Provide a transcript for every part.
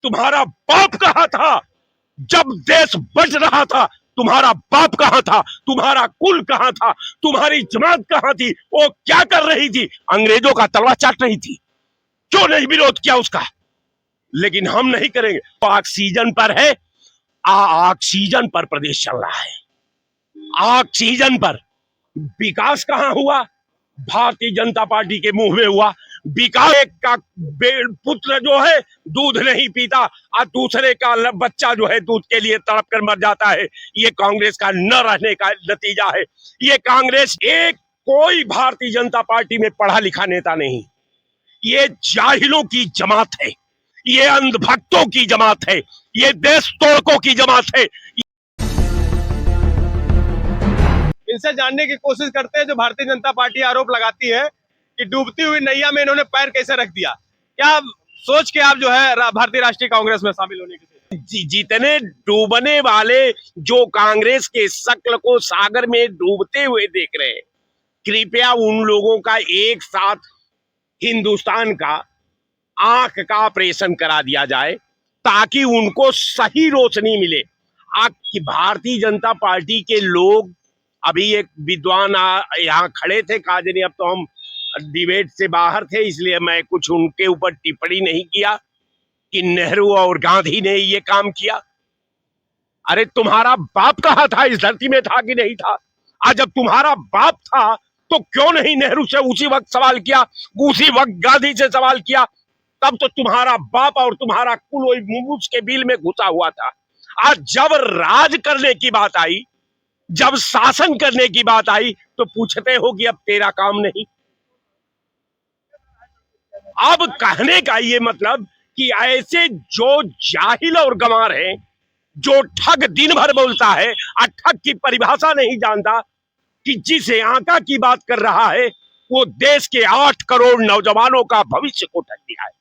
तुम्हारा बाप कहां था जब देश बच रहा था? तुम्हारा बाप कहां था? तुम्हारा कुल कहां था? तुम्हारी जमात कहां थी? वो क्या कर रही थी? अंग्रेजों का तलवा चाट रही थी। क्यों नहीं विरोध किया उसका? लेकिन हम नहीं करेंगे। तो ऑक्सीजन पर है, ऑक्सीजन पर प्रदेश चल रहा है। ऑक्सीजन पर विकास कहां हुआ? भारतीय जनता पार्टी के मुंह में हुआ विकास। एक का पुत्र जो है दूध नहीं पीता और दूसरे का बच्चा जो है दूध के लिए तड़प कर मर जाता है। ये कांग्रेस का न रहने का नतीजा है। ये कांग्रेस एक कोई भारतीय जनता पार्टी में पढ़ा लिखा नेता नहीं, ये जाहिलों की जमात है, ये अंधभक्तों की जमात है, ये देश तोड़कों की जमात है। इनसे जानने की कोशिश करते हैं जो भारतीय जनता पार्टी आरोप लगाती है कि डूबती हुई नैया में इन्होंने पैर कैसे रख दिया। क्या सोच के आप जो है भारतीय राष्ट्रीय कांग्रेस में शामिल होने के जितने डूबने वाले जो कांग्रेस के शक्ल को सागर में डूबते हुए देख रहे हैं, कृपया उन लोगों का एक साथ हिंदुस्तान का आंख का ऑपरेशन करा दिया जाए ताकि उनको सही रोशनी मिले। कि भारतीय जनता पार्टी के लोग, अभी एक विद्वान यहाँ खड़े थे, काजनी, अब तो हम डिबेट से बाहर थे इसलिए मैं कुछ उनके ऊपर टिप्पणी नहीं किया कि नेहरू और गांधी ने ये काम किया। अरे तुम्हारा बाप कहां था? इस धरती में था कि नहीं था? आज जब तुम्हारा बाप था तो क्यों नहीं नेहरू से उसी वक्त सवाल किया, उसी वक्त गांधी से सवाल किया? तब तो तुम्हारा बाप और तुम्हारा कुल वही मुमुज के बिल में घुसा हुआ था। आज जब राज करने की बात आई, जब शासन करने की बात आई तो पूछते हो कि अब तेरा काम नहीं। अब कहने का ये मतलब कि ऐसे जो जाहिल और गंवार हैं, जो ठग दिन भर बोलता है और ठग की परिभाषा नहीं जानता कि जिस आंका की बात कर रहा है वो देश के 8 करोड़ नौजवानों का भविष्य को ठग दिया है।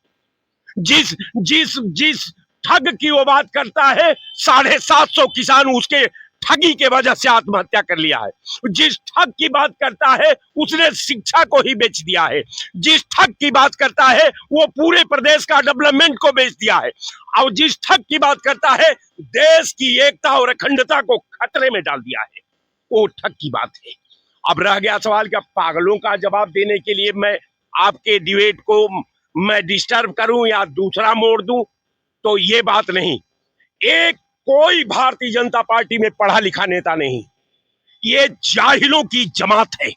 जिस जिस जिस ठग की वो बात करता है, 750 किसान उसके ठगी के वजह से आत्महत्या कर लिया है। जिस ठग की बात करता है उसने शिक्षा को ही बेच दिया है। जिस ठग की बात करता है वो पूरे प्रदेश का डेवलपमेंट को बेच दिया है। और जिस ठग की बात करता है देश की एकता और अखंडता को खतरे में डाल दिया है, वो ठग की बात है। अब रह गया सवाल क्या पागलों का जवाब देने के लिए मैं आपके डिबेट को मैं डिस्टर्ब करूं या दूसरा मोड़ दूं, तो ये बात नहीं। एक कोई भारतीय जनता पार्टी में पढ़ा लिखा नेता नहीं, ये जाहिलों की जमात है,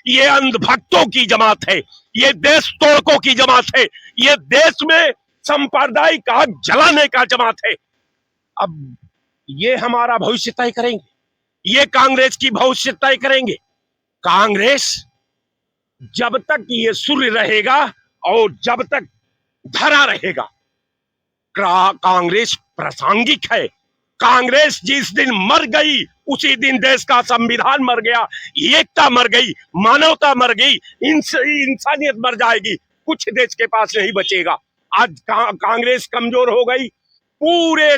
ये अंधभक्तों की जमात है, ये देश तोड़कों की जमात है, ये देश में सांप्रदायिक आग जलाने का जमात है। अब ये हमारा भविष्य तय करेंगे, ये कांग्रेस की भविष्य तय करेंगे। कांग्रेस जब तक ये सूर्य रहेगा और जब तक धरा रहेगा, कांग्रेस प्रासंगिक है। कांग्रेस जिस दिन मर गई उसी दिन देश का संविधान मर गया, एकता मर गई, मानवता मर गई, इंसानियत मर जाएगी, कुछ देश के पास नहीं बचेगा। आज कांग्रेस कमजोर हो गई, पूरे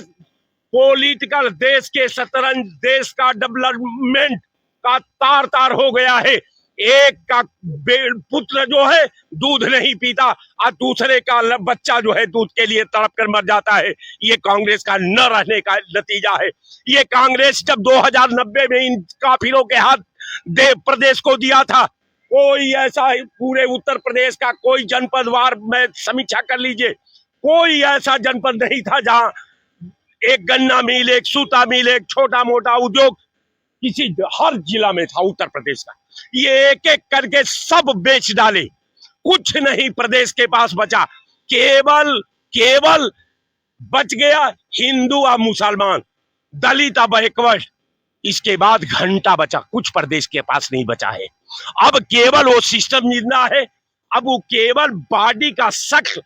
पॉलिटिकल देश के शतरंज, देश का डेवलपमेंट का तार तार हो गया है। एक का पुत्र जो है दूध नहीं पीता और दूसरे का बच्चा जो है दूध के लिए तड़प कर मर जाता है। ये कांग्रेस का न रहने का नतीजा है। ये कांग्रेस जब 2090 में इन काफिरों के हाथ प्रदेश को दिया था, कोई ऐसा पूरे उत्तर प्रदेश का कोई जनपद वार में समीक्षा कर लीजिए, कोई ऐसा जनपद नहीं था जहां एक गन्ना मिल, एक सूता मिल, एक छोटा मोटा उद्योग किसी हर जिला में था उत्तर प्रदेश का। ये एक एक करके सब बेच डाले, कुछ नहीं प्रदेश के पास बचा। केवल बच गया हिंदू और मुसलमान, दलित और बैकवर्ड, इसके बाद घंटा बचा, कुछ प्रदेश के पास नहीं बचा है। अब केवल वो सिस्टम जिंदा है। अब वो केवल बॉडी का शक्ल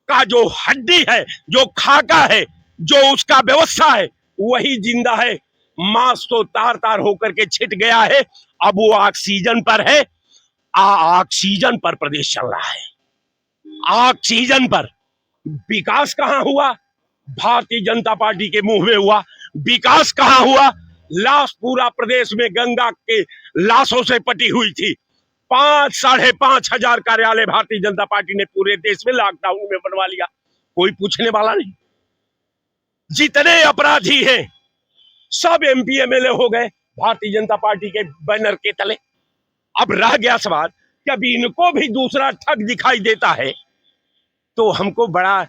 का जो हड्डी है, जो खाका है, जो उसका व्यवस्था है, वही जिंदा है। मांस तो तार तार होकर के छिट गया है। अब वो ऑक्सीजन पर है, ऑक्सीजन पर प्रदेश चल रहा है। ऑक्सीजन पर विकास कहां हुआ? भारतीय जनता पार्टी के मुंह में हुआ विकास। कहां हुआ? लाश पूरा प्रदेश में गंगा के लाशों से पटी हुई थी। 5-5.5 हजार कार्यालय भारतीय जनता पार्टी ने पूरे देश में लॉकडाउन में बनवा लिया, कोई पूछने वाला नहीं। जितने अपराधी हैं सब एमपी एमएलए हो गए भारतीय जनता पार्टी के बैनर के तले। अब रह गया सवाल कि अब इनको भी दूसरा ठग दिखाई देता है तो हमको बड़ा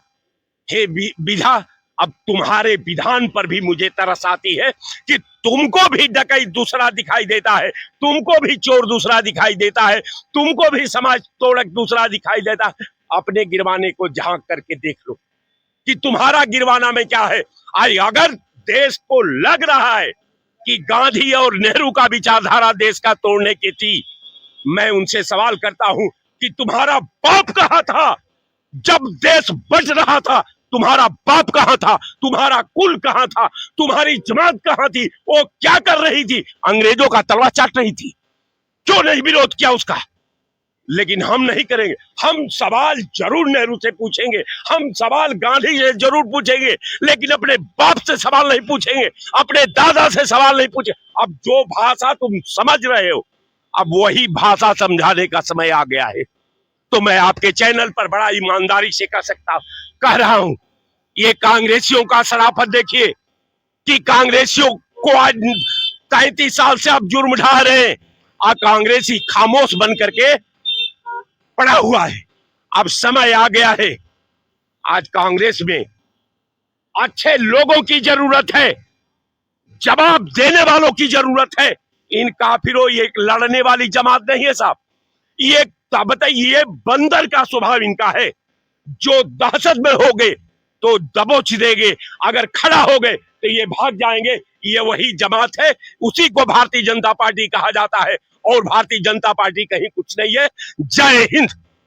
हे विधा, अब तुम्हारे विधान पर भी मुझे तरस आती है कि तुमको भी डकैत दूसरा दिखाई देता है, तुमको भी चोर दूसरा दिखाई देता है, तुमको भी समाज तोड़क दूसरा दिखाई देता है। अपने गिरवाने को झांक करके देख लो कि तुम्हारा गिरवाना में क्या है। आज अगर देश को लग रहा है कि गांधी और नेहरू का विचारधारा देश का तोड़ने की थी, मैं उनसे सवाल करता हूं कि तुम्हारा बाप कहां था जब देश बच रहा था? तुम्हारा बाप कहां था? तुम्हारा कुल कहां था? तुम्हारी जमात कहां थी? वो क्या कर रही थी? अंग्रेजों का तलवा चाट रही थी। क्यों नहीं विरोध किया उसका? लेकिन हम नहीं करेंगे। हम सवाल जरूर नेहरू से पूछेंगे, हम सवाल गांधी से जरूर पूछेंगे, लेकिन अपने बाप से सवाल नहीं पूछेंगे, अपने दादा से सवाल नहीं पूछेंगे। अब जो भाषा तुम समझ रहे हो, अब वही भाषा समझाने का समय आ गया है। तो मैं आपके चैनल पर बड़ा ईमानदारी से कह रहा हूं, ये कांग्रेसियों का शराफत देखिए कि कांग्रेसियों को आज 33 साल से आप जुर्म ढा रहे हैं, आज कांग्रेसी खामोश बन करके पड़ा हुआ है। अब समय आ गया है, आज कांग्रेस में अच्छे लोगों की जरूरत है, जवाब देने वालों की जरूरत है। इन काफिरों, ये लड़ने वाली जमात नहीं है साहब। ये बताइए, ये बंदर का स्वभाव इनका है, जो दहशत में हो गए तो दबोच देंगे, अगर खड़ा हो गए तो ये भाग जाएंगे। ये वही जमात है, उसी को भारतीय जनता पार्टी कहा जाता है, और भारतीय जनता पार्टी कहीं कुछ नहीं है। जय हिंद।